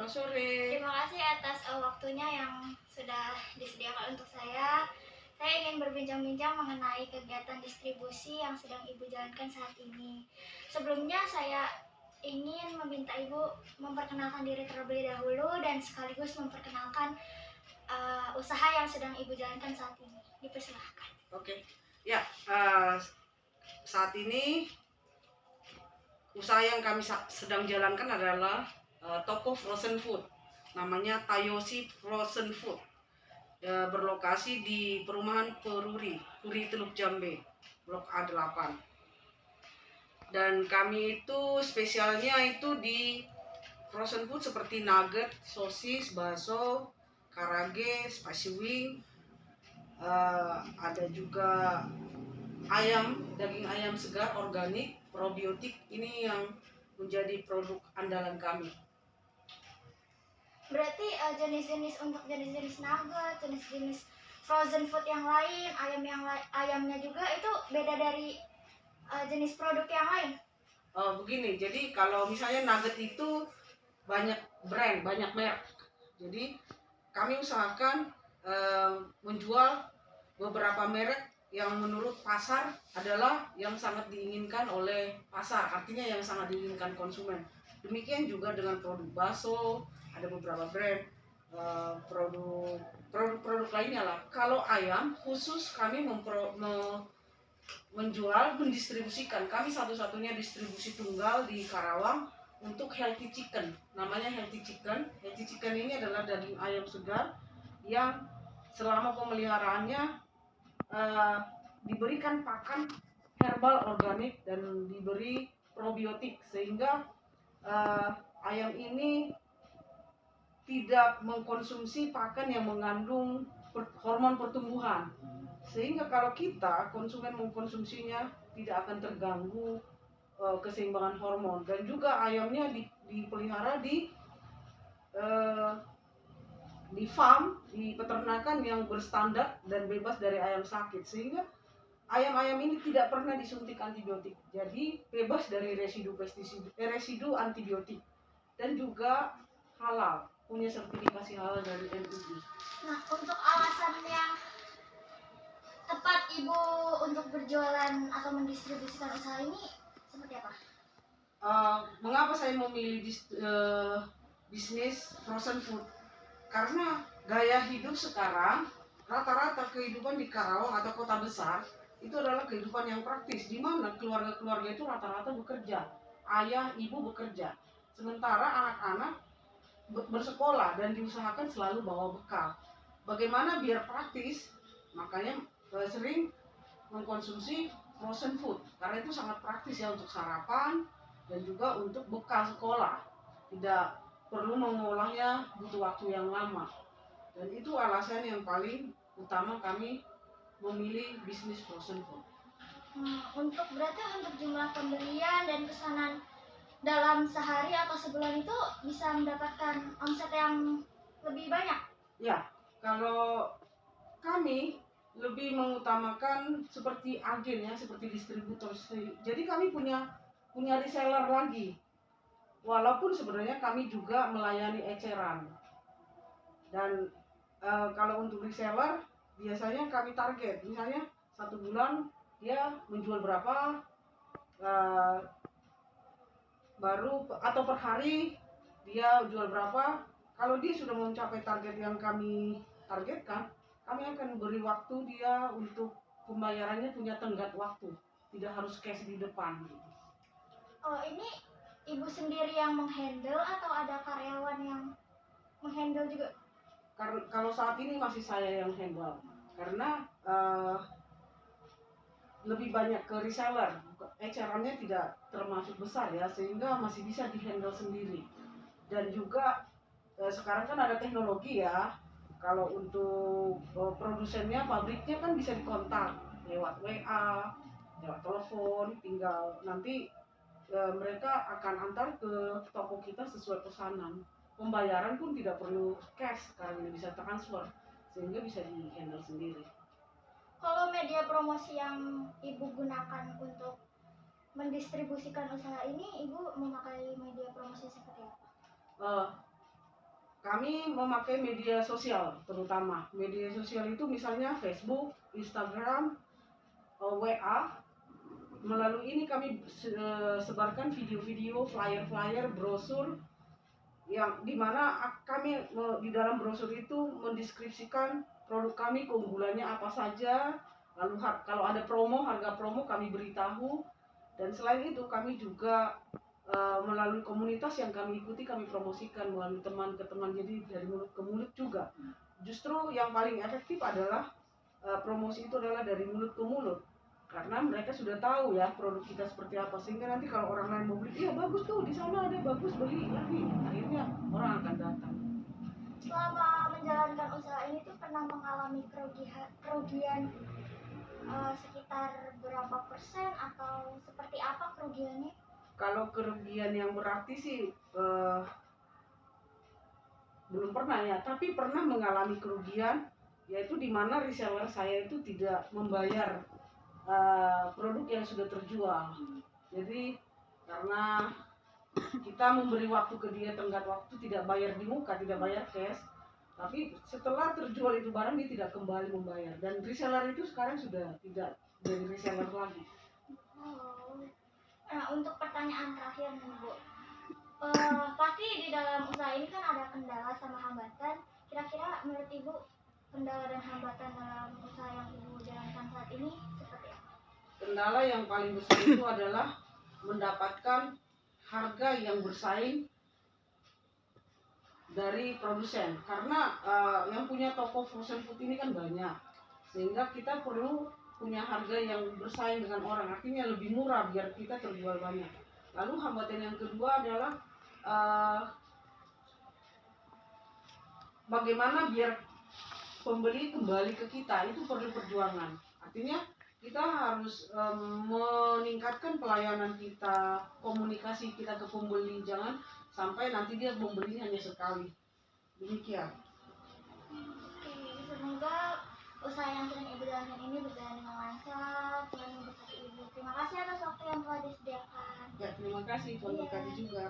Selamat sore. Terima kasih atas waktunya yang sudah disediakan untuk saya. Saya ingin berbincang-bincang mengenai kegiatan distribusi yang sedang Ibu jalankan saat ini. Sebelumnya saya ingin meminta Ibu memperkenalkan diri terlebih dahulu dan sekaligus memperkenalkan usaha yang sedang Ibu jalankan saat ini. Dipersilahkan. Oke. Ya, saat ini usaha yang kami sedang jalankan adalah toko frozen food. Namanya Tayoshi Frozen Food. Berlokasi di perumahan Puri Teluk Jambe, Blok A8. Dan kami itu spesialnya itu di frozen food seperti nugget, sosis, bakso, karage, spicy wing, ada juga ayam, daging ayam segar organik, probiotik. Ini yang menjadi produk andalan kami. Berarti jenis-jenis nugget, jenis-jenis frozen food yang lain, ayamnya juga itu beda dari jenis produk yang lain. Begini, jadi kalau misalnya nugget itu banyak brand, banyak merek. Jadi kami usahakan menjual beberapa merek yang menurut pasar adalah yang sangat diinginkan oleh pasar, artinya yang sangat diinginkan konsumen. Demikian juga dengan produk bakso, ada beberapa brand, produk lainnya lah. Kalau ayam khusus kami mendistribusikan. Kami satu-satunya distribusi tunggal di Karawang untuk healthy chicken. Namanya healthy chicken. Healthy chicken ini adalah daging ayam segar yang selama pemeliharaannya diberikan pakan herbal organik dan diberi probiotik, sehingga ayam ini tidak mengkonsumsi pakan yang mengandung hormon pertumbuhan, sehingga kalau kita konsumen mengkonsumsinya tidak akan terganggu keseimbangan hormon. Dan juga ayamnya dipelihara di farm, di peternakan yang berstandar dan bebas dari ayam sakit, sehingga ayam-ayam ini tidak pernah disuntik antibiotik, jadi bebas dari residu antibiotik, dan juga halal, punya sertifikasi halal dari MUI. Nah, untuk alasan yang tepat Ibu untuk berjualan atau mendistribusikan usaha ini seperti apa? Mengapa saya memilih bisnis frozen food? Karena gaya hidup sekarang, rata-rata kehidupan di Karawang atau kota besar itu adalah kehidupan yang praktis, di mana keluarga-keluarga itu rata-rata bekerja, ayah, ibu bekerja, sementara anak-anak bersekolah dan diusahakan selalu bawa bekal. Bagaimana biar praktis? Makanya sering mengkonsumsi frozen food, karena itu sangat praktis ya untuk sarapan dan juga untuk bekal sekolah. Tidak perlu mengolahnya, butuh waktu yang lama. Dan itu alasan yang paling utama kami memilih bisnis frozen food. Berarti untuk jumlah pembelian dan pesanan dalam sehari atau sebulan itu bisa mendapatkan omset yang lebih banyak? Ya, kalau kami lebih mengutamakan seperti agen ya, seperti distributor. Jadi kami punya reseller lagi. Walaupun sebenarnya kami juga melayani eceran. Dan kalau untuk reseller biasanya kami target, misalnya satu bulan dia menjual berapa, baru atau per hari dia jual berapa. Kalau dia sudah mencapai target yang kami targetkan, kami akan beri waktu dia untuk pembayarannya, punya tenggat waktu, tidak harus cash di depan. Oh, ini Ibu sendiri yang menghandle atau ada karyawan yang menghandle juga? Kalau saat ini masih saya yang handle, karena lebih banyak ke reseller, ecerannya tidak termasuk besar ya, sehingga masih bisa dihandle sendiri. Dan juga sekarang kan ada teknologi ya, kalau untuk produsennya, pabriknya kan bisa dikontak lewat WA, lewat telepon, tinggal nanti mereka akan antar ke toko kita sesuai pesanan. Pembayaran pun tidak perlu cash, sekarang ini bisa transfer, sehingga bisa di-handle sendiri. Kalau media promosi yang Ibu gunakan untuk mendistribusikan usaha ini, Ibu memakai media promosi seperti apa? kami memakai media sosial, terutama media sosial itu misalnya Facebook, Instagram, WA. Melalui ini kami sebarkan video-video, flyer-flyer, brosur yang dimana kami di dalam brosur itu mendeskripsikan produk kami, keunggulannya apa saja, lalu kalau ada promo, harga promo kami beritahu. Dan selain itu kami juga melalui komunitas yang kami ikuti kami promosikan melalui teman ke teman, jadi dari mulut ke mulut juga. Justru yang paling efektif adalah promosi itu adalah dari mulut ke mulut, karena mereka sudah tahu ya produk kita seperti apa, sehingga nanti kalau orang lain mau beli, iya bagus tuh di sana ada, bagus, beli lagi, akhirnya orang akan datang. Selama menjalankan usaha ini tuh pernah mengalami kerugian sekitar berapa persen atau seperti apa kerugiannya? Kalau kerugian yang berarti sih belum pernah ya, tapi pernah mengalami kerugian, yaitu di mana reseller saya itu tidak membayar produk yang sudah terjual. Jadi karena kita memberi waktu ke dia, tenggat waktu, tidak bayar di muka, tidak bayar cash, tapi setelah terjual itu barang dia tidak kembali membayar, dan reseller itu sekarang sudah tidak jadi reseller lagi. Nah, untuk pertanyaan terakhir nih Bu, pasti di dalam usaha ini kan ada kendala sama hambatan. Kira-kira menurut Ibu kendala dan hambatan dalam usaha yang Ibu jalankan saat ini seperti apa? Kendala yang paling besar itu adalah mendapatkan harga yang bersaing dari produsen, karena yang punya toko frozen food ini kan banyak, sehingga kita perlu punya harga yang bersaing dengan orang, artinya lebih murah biar kita terjual banyak. Lalu hambatan yang kedua adalah bagaimana biar pembeli kembali ke kita, itu perlu perjuangan. Artinya kita harus meningkatkan pelayanan kita, komunikasi kita ke pembeli, jangan sampai nanti dia membeli hanya sekali. Demikian. Oke, semoga usaha yang sedang Ibu jalankan ini berjalan dengan lancar. Tuhan memberkati Ibu. Terima kasih atas waktu yang telah disediakan. Ya, terima kasih, Tuhan berkati juga.